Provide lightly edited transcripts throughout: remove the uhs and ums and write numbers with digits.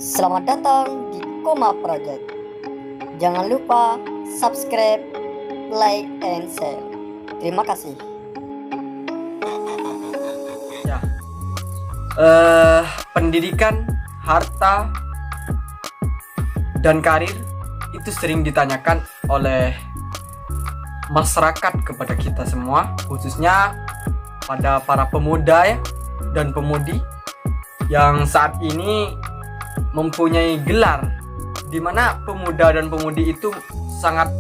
Selamat datang di Koma Project. Jangan lupa subscribe, like, and share. Terima kasih. Ya, pendidikan, harta, dan karir itu sering ditanyakan oleh masyarakat kepada kita semua, khususnya pada para pemuda ya, dan pemudi yang saat ini mempunyai gelar, di mana pemuda dan pemudi itu sangat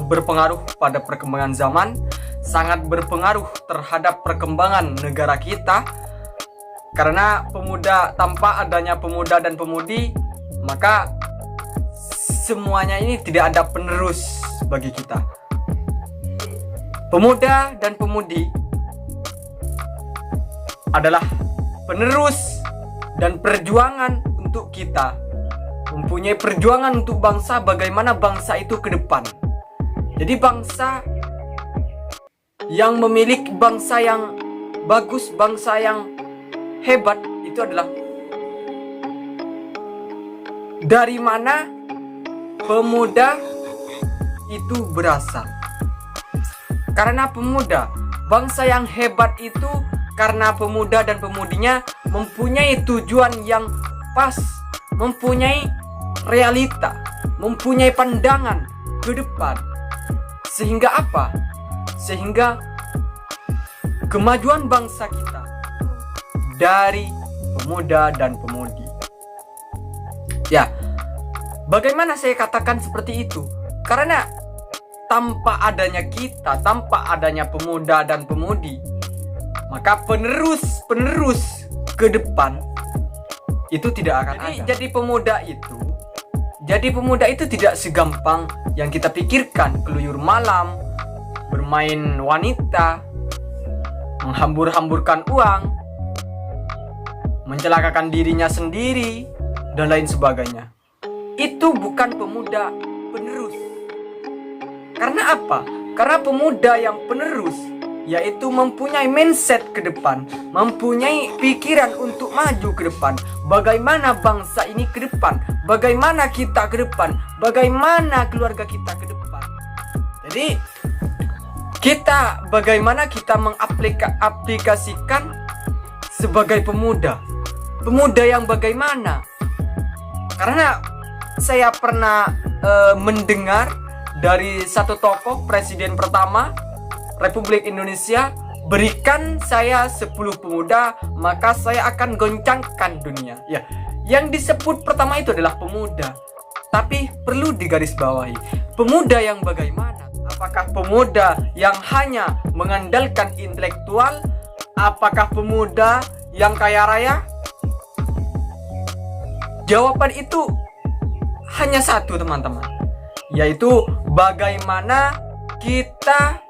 berpengaruh pada perkembangan zaman, sangat berpengaruh terhadap perkembangan negara kita. Karena tanpa adanya pemuda dan pemudi, maka semuanya ini tidak ada penerus bagi kita. Pemuda dan pemudi adalah penerus dan perjuangan untuk kita, mempunyai perjuangan untuk bangsa, bagaimana bangsa itu ke depan. Jadi bangsa yang memiliki, bangsa yang bagus, bangsa yang hebat itu adalah dari mana pemuda itu berasal. Karena pemuda, bangsa yang hebat itu karena pemuda dan pemudinya mempunyai tujuan yang pas, mempunyai realita, mempunyai pandangan ke depan. Sehingga apa? Sehingga kemajuan bangsa kita dari pemuda dan pemudi. Ya, bagaimana saya katakan seperti itu? Karena tanpa adanya kita, tanpa adanya pemuda dan pemudi, maka penerus ke depan itu tidak akan ada. Jadi pemuda itu tidak segampang yang kita pikirkan. Keluyur malam, bermain wanita, menghambur-hamburkan uang, mencelakakan dirinya sendiri, dan lain sebagainya. Itu bukan pemuda penerus. Karena apa? Karena pemuda yang penerus yaitu mempunyai mindset ke depan, mempunyai pikiran untuk maju ke depan. Bagaimana bangsa ini ke depan, bagaimana kita ke depan, bagaimana keluarga kita ke depan. Jadi bagaimana kita mengaplikasikan sebagai pemuda yang bagaimana. Karena saya pernah mendengar dari satu tokoh, presiden pertama Republik Indonesia, berikan saya 10 pemuda, maka saya akan goncangkan dunia. Ya, yang disebut pertama itu adalah pemuda. Tapi perlu digarisbawahi, pemuda yang bagaimana? Apakah pemuda yang hanya mengandalkan intelektual? Apakah pemuda yang kaya raya? Jawaban itu hanya satu, teman-teman, yaitu bagaimana kita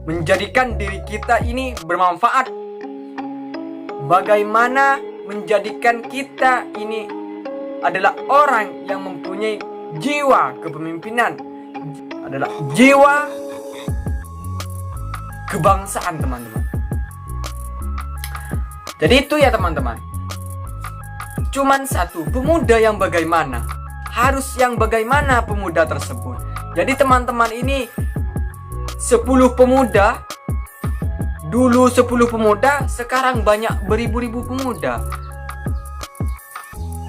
menjadikan diri kita ini bermanfaat. Bagaimana menjadikan kita ini adalah orang yang mempunyai jiwa kepemimpinan, adalah jiwa kebangsaan, teman-teman. Jadi itu ya, teman-teman. Cuman satu, pemuda yang bagaimana? Harus yang bagaimana pemuda tersebut. Jadi teman-teman ini 10 pemuda, dulu 10 pemuda, sekarang banyak beribu-ribu pemuda.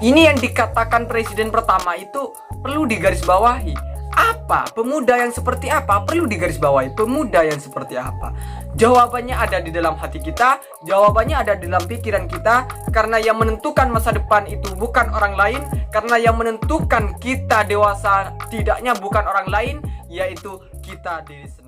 Ini yang dikatakan presiden pertama itu perlu digarisbawahi. Apa? Pemuda yang seperti apa? Perlu digarisbawahi. Pemuda yang seperti apa? Jawabannya ada di dalam hati kita, jawabannya ada di dalam pikiran kita. Karena yang menentukan masa depan itu bukan orang lain, karena yang menentukan kita dewasa tidaknya bukan orang lain, yaitu kita diri sendiri.